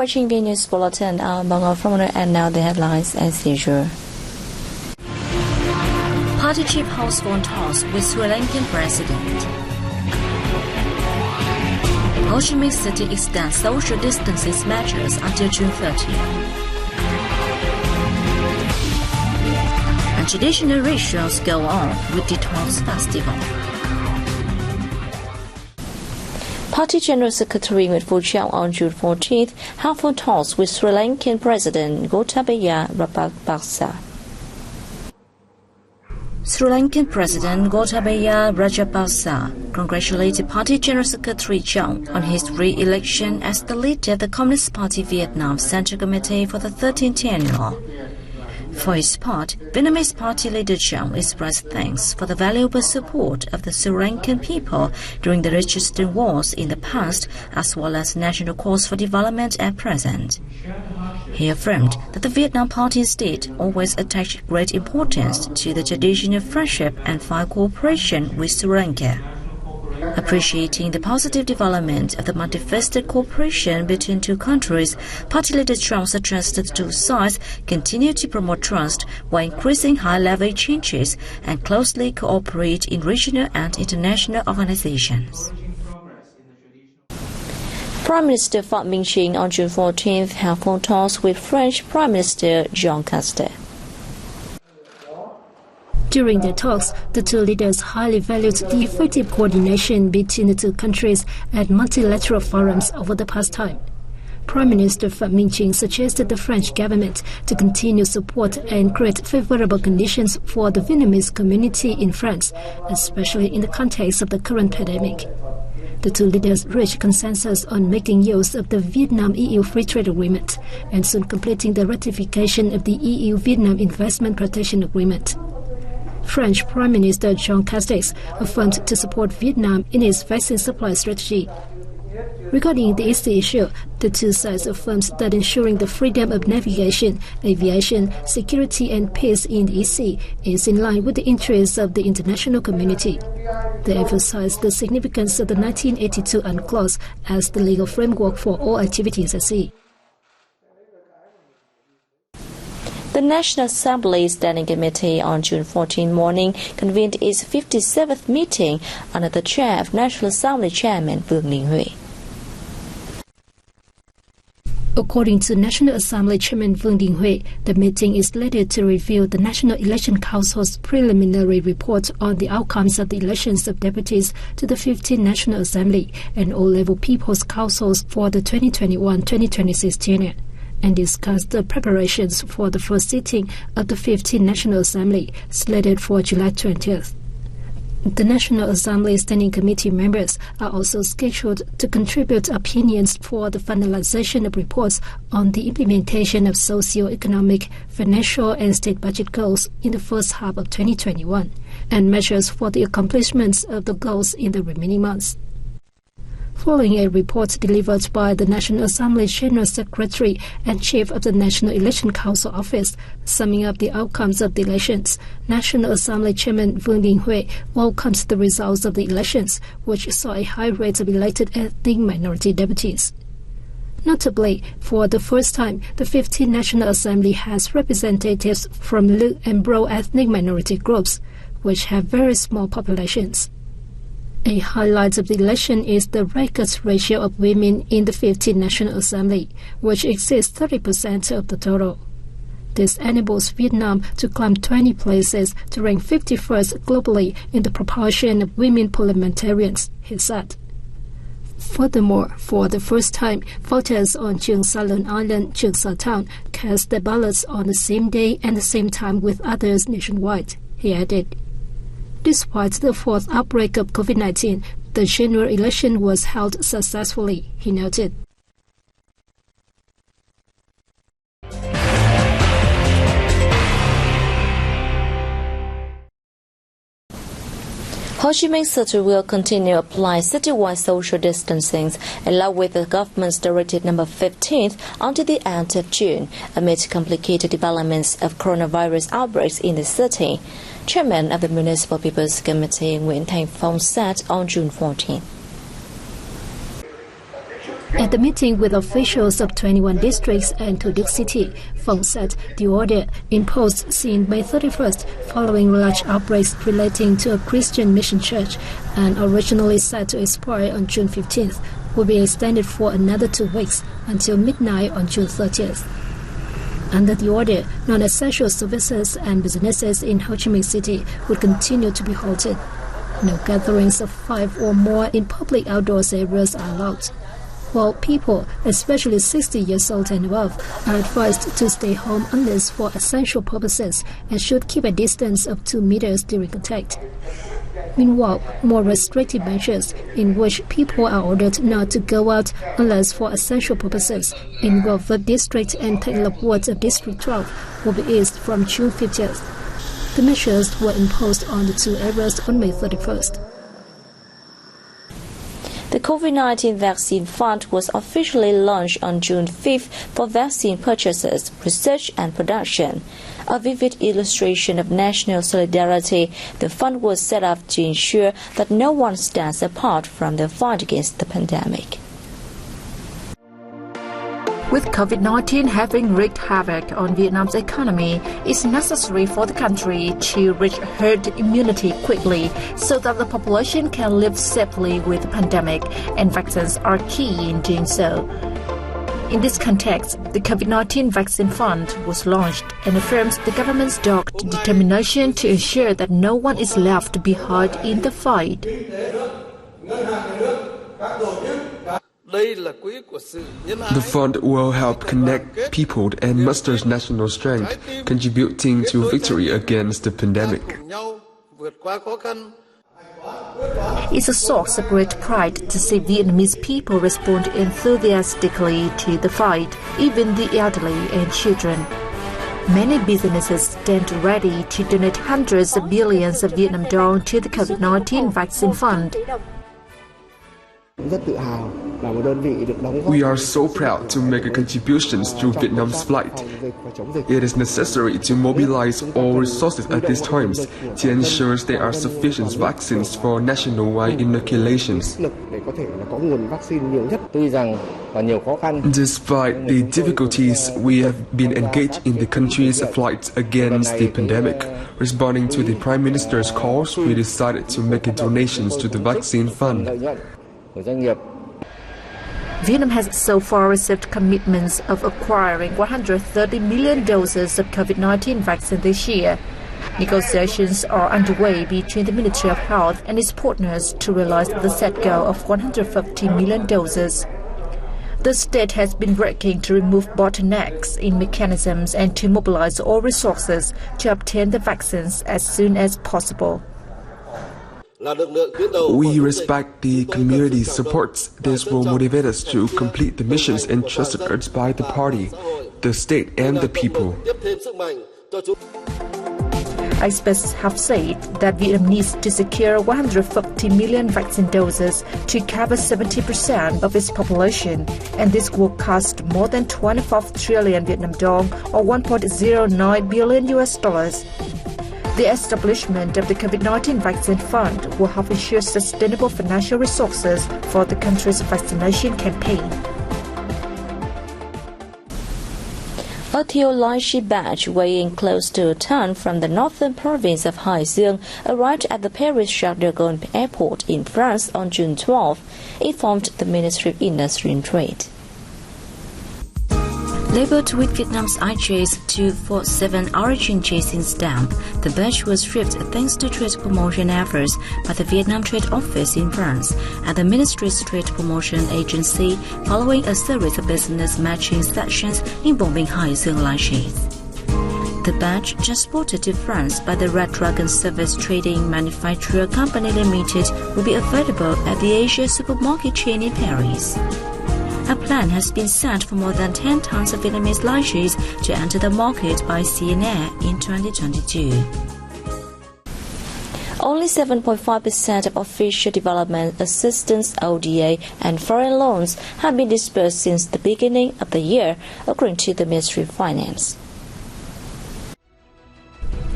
watching VN News Bulletin. I'm Bangor from and now the headlines as usual. Party chief holds phone talks with Sri Lankan president. Ho Chi Minh City extends social distancing measures until June 30th. And traditional rituals go on with the Detox Festival. Party General Secretary Nguyễn Phú Trọng on June 14th held phone talks with Sri Lankan President Gotabaya Rajapaksa. Sri Lankan President Gotabaya Rajapaksa congratulated Party General Secretary Trọng on his re-election as the leader of the Communist Party Vietnam Central Committee for the 13th annual. For his part, Vietnamese Party leader Trọng expressed thanks for the valuable support of the Sri Lankan people during the resistance wars in the past, as well as national cause for development at present. He affirmed that the Vietnam Party state always attached great importance to the traditional friendship and fine cooperation with Sri Lanka. Appreciating the positive development of the multifaceted cooperation between two countries, Party leader Trump suggested the two sides continue to promote trust while increasing high-level exchanges and closely cooperate in regional and international organizations. Prime Minister Phạm Minh Chính on June 14th held phone talks with French Prime Minister Jean Castex. During their talks, the two leaders highly valued the effective coordination between the two countries at multilateral forums over the past time. Prime Minister Phạm Minh Chính suggested the French government to continue support and create favorable conditions for the Vietnamese community in France, especially in the context of the current pandemic. The two leaders reached consensus on making use of the Vietnam-EU Free Trade Agreement and soon completing the ratification of the EU-Vietnam Investment Protection Agreement. French Prime Minister Jean Castex affirmed to support Vietnam in its vaccine supply strategy. Regarding the East issue, the two sides affirmed that ensuring the freedom of navigation, aviation, security and peace in the EC is in line with the interests of the international community. They emphasized the significance of the 1982 UNCLOS as the legal framework for all activities at sea. The National Assembly Standing Committee on June 14 morning convened its 57th meeting under the chair of National Assembly Chairman Vương Đình Huệ. According to National Assembly Chairman Vương Đình Huệ, the meeting is slated to review the National Election Council's preliminary report on the outcomes of the elections of deputies to the 15th National Assembly and all-level People's Councils for the 2021-2026 tenure, and discuss the preparations for the first sitting of the 15th National Assembly, slated for July 20th. The National Assembly Standing Committee members are also scheduled to contribute opinions for the finalization of reports on the implementation of socio-economic, financial and state budget goals in the first half of 2021, and measures for the accomplishments of the goals in the remaining months. Following a report delivered by the National Assembly General Secretary and Chief of the National Election Council Office, summing up the outcomes of the elections, National Assembly Chairman Vương Đình Huệ welcomes the results of the elections, which saw a high rate of elected ethnic minority deputies. Notably, for the first time, the 15th National Assembly has representatives from Lu and Bro ethnic minority groups, which have very small populations. A highlight of the election is the record ratio of women in the 15th National Assembly, which exceeds 30% of the total. This enables Vietnam to climb 20 places to rank 51st globally in the proportion of women parliamentarians, he said. Furthermore, for the first time, voters on Trường Sa Lớn Island, Trường Sa Town, cast their ballots on the same day and the same time with others nationwide, he added. Despite the fourth outbreak of COVID-19, the general election was held successfully, he noted. Ho Chi Minh City will continue apply citywide social distancing along with the government's Directive No. 15 until the end of June, amid complicated developments of coronavirus outbreaks in the city. Chairman of the Municipal People's Committee Nguyễn Thành Phong said on June 14. At the meeting with officials of 21 districts and Thủ Đức City, Phong said the order imposed since May 31st following large outbreaks relating to a Christian mission church and originally set to expire on June 15th will be extended for another 2 weeks until midnight on June 30th. Under the order, non-essential services and businesses in Ho Chi Minh City would continue to be halted. No gatherings of 5 or more in public outdoors areas are allowed, while people, especially 60 years old and above, are advised to stay home unless for essential purposes and should keep a distance of 2 meters during contact. Meanwhile, more restrictive measures in which people are ordered not to go out unless for essential purposes in Gò Vấp District and Thạnh Lộc wards of District 12 will be eased from June 50th. The measures were imposed on the 2 areas on May 31st. The COVID-19 Vaccine Fund was officially launched on June 5th for vaccine purchases, research and production. A vivid illustration of national solidarity, the fund was set up to ensure that no one stands apart from the fight against the pandemic. With COVID-19 having wreaked havoc on Vietnam's economy, it's necessary for the country to reach herd immunity quickly so that the population can live safely with the pandemic, and vaccines are key in doing so. In this context, the COVID-19 Vaccine Fund was launched and affirms the government's dogged determination to ensure that no one is left behind in the fight. The fund will help connect people and muster national strength, contributing to victory against the pandemic. It's a source of great pride to see Vietnamese people respond enthusiastically to the fight, even the elderly and children. Many businesses stand ready to donate hundreds of billions of Vietnam dong to the COVID-19 Vaccine Fund. We are so proud to make a contribution to Vietnam's fight. It is necessary to mobilize all resources at these times to ensure there are sufficient vaccines for nationwide inoculations. Despite the difficulties, we have been engaged in the country's fight against the pandemic. Responding to the Prime Minister's calls, we decided to make donations to the vaccine fund. Vietnam has so far received commitments of acquiring 130 million doses of COVID-19 vaccine this year. Negotiations are underway between the Ministry of Health and its partners to realize the set goal of 150 million doses. The state has been working to remove bottlenecks in mechanisms and to mobilize all resources to obtain the vaccines as soon as possible. We respect the community's support. This will motivate us to complete the missions entrusted us by the party, the state, and the people. Experts have said that Vietnam needs to secure 150 million vaccine doses to cover 70% of its population, and this will cost more than 25 trillion Vietnam dong or $1.09 billion. The establishment of the COVID-19 Vaccine Fund will help ensure sustainable financial resources for the country's vaccination campaign. A Thieu Lai Chi batch weighing close to a ton from the northern province of Hải Dương arrived at the Paris-Charles de Gaulle airport in France on June 12, informed the Ministry of Industry and Trade. Labeled with Vietnam's IJ's 247 origin chasing stamp, the batch was shipped thanks to trade promotion efforts by the Vietnam Trade Office in France and the Ministry's Trade Promotion Agency following a series of business matching sessions involving Hải Dương Lai Chis. The badge, transported to France by the Red Dragon Service Trading Manufacturer Company Limited, will be available at the Asia supermarket chain in Paris. A plan has been set for more than 10 tons of Vietnamese lai chis to enter the market by sea and air in 2022. Only 7.5% of official development assistance (ODA) and foreign loans have been disbursed since the beginning of the year, according to the Ministry of Finance.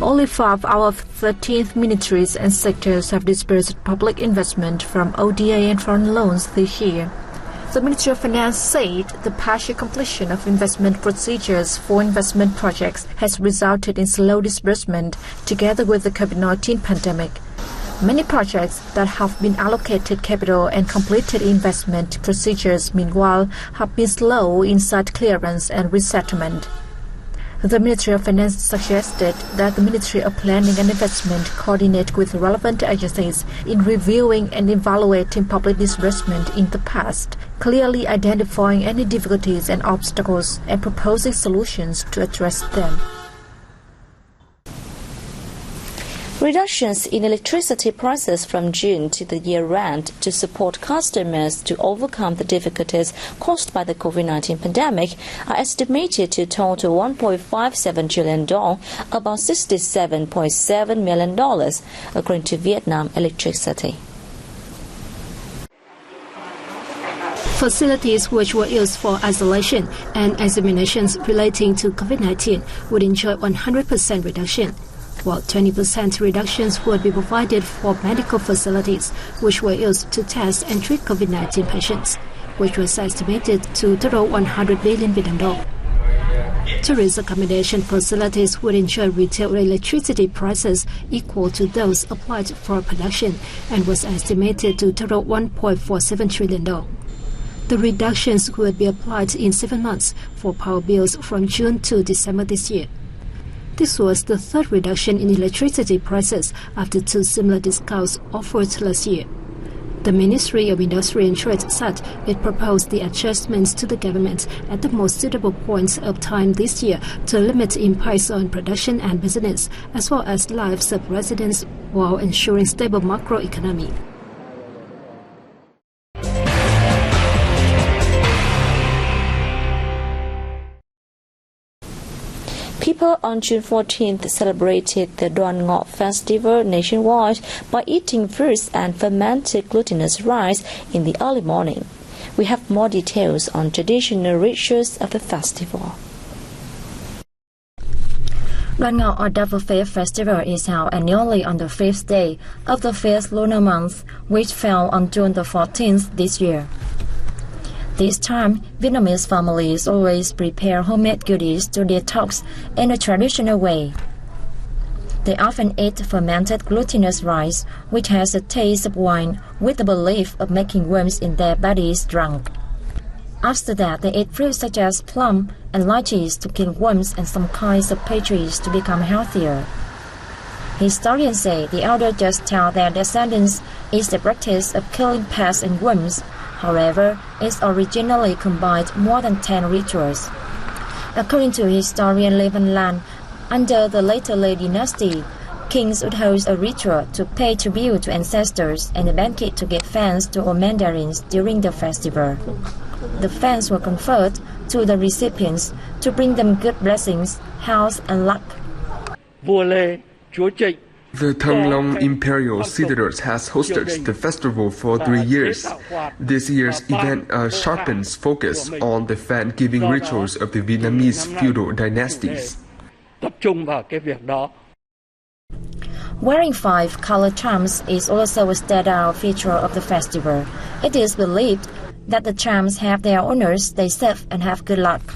Only 5 out of 13 ministries and sectors have disbursed public investment from ODA and foreign loans this year. The Ministry of Finance said the partial completion of investment procedures for investment projects has resulted in slow disbursement together with the COVID-19 pandemic. Many projects that have been allocated capital and completed investment procedures, meanwhile, have been slow in site clearance and resettlement. The Ministry of Finance suggested that the Ministry of Planning and Investment coordinate with relevant agencies in reviewing and evaluating public disbursement in the past, clearly identifying any difficulties and obstacles and proposing solutions to address them. Reductions in electricity prices from June to the year-end to support customers to overcome the difficulties caused by the COVID-19 pandemic are estimated to total $1.57 trillion, about $67.7 million, according to Vietnam Electricity. Facilities which were used for isolation and examinations relating to COVID-19 would enjoy 100% reduction, while 20% reductions would be provided for medical facilities which were used to test and treat COVID-19 patients, which was estimated to total $100 billion. Tourist accommodation facilities would enjoy retail electricity prices equal to those applied for production and was estimated to total $1.47 trillion. The reductions would be applied in 7 months for power bills from June to December this year. This was the third reduction in electricity prices after 2 similar discounts offered last year. The Ministry of Industry and Trade said it proposed the adjustments to the government at the most suitable points of time this year to limit impacts on production and business, as well as lives of residents, while ensuring stable macroeconomy. People on June 14th celebrated the Đoan Ngọ festival nationwide by eating fruits and fermented glutinous rice in the early morning. We have more details on traditional rituals of the festival. Đoan Ngọ or Devil Fair Festival is held annually on the 5th day of the 5th lunar month, which fell on June the 14th this year. This time, Vietnamese families always prepare homemade goodies to detox in a traditional way. They often eat fermented glutinous rice, which has a taste of wine, with the belief of making worms in their bodies drunk. After that, they eat fruits such as plum and lychees to kill worms and some kinds of peaches to become healthier. Historians say the elders just tell their descendants it's the practice of killing pests and worms. However, it originally combined more than 10 rituals. According to historian Lê Văn Lan, under the later Lê dynasty, kings would host a ritual to pay tribute to ancestors and a banquet to give thanks to all mandarins during the festival. The thanks were conferred to the recipients to bring them good blessings, health, and luck. The Thăng Long Imperial Citadel has hosted the festival for 3 years. This year's event sharpens focus on the fan-giving rituals of the Vietnamese feudal dynasties. Wearing 5 color charms is also a standout feature of the festival. It is believed that the charms have their owners stay safe and have good luck.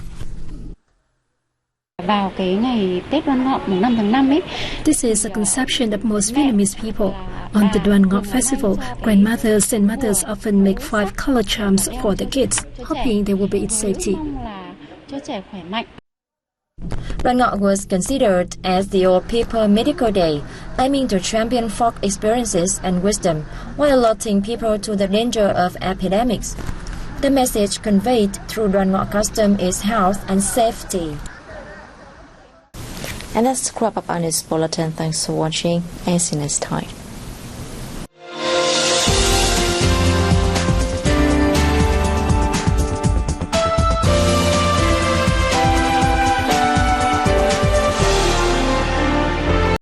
This is a conception of most Vietnamese people. On the Đoan Ngọ festival, grandmothers and mothers often make 5 color charms for the kids, hoping they will be in safety. Đoan Ngọ was considered as the old people medical day, aiming to champion folk experiences and wisdom, while alerting people to the danger of epidemics. The message conveyed through Đoan Ngọ custom is health and safety. And that's the wrap up on this bulletin. Thanks for watching and see you next time.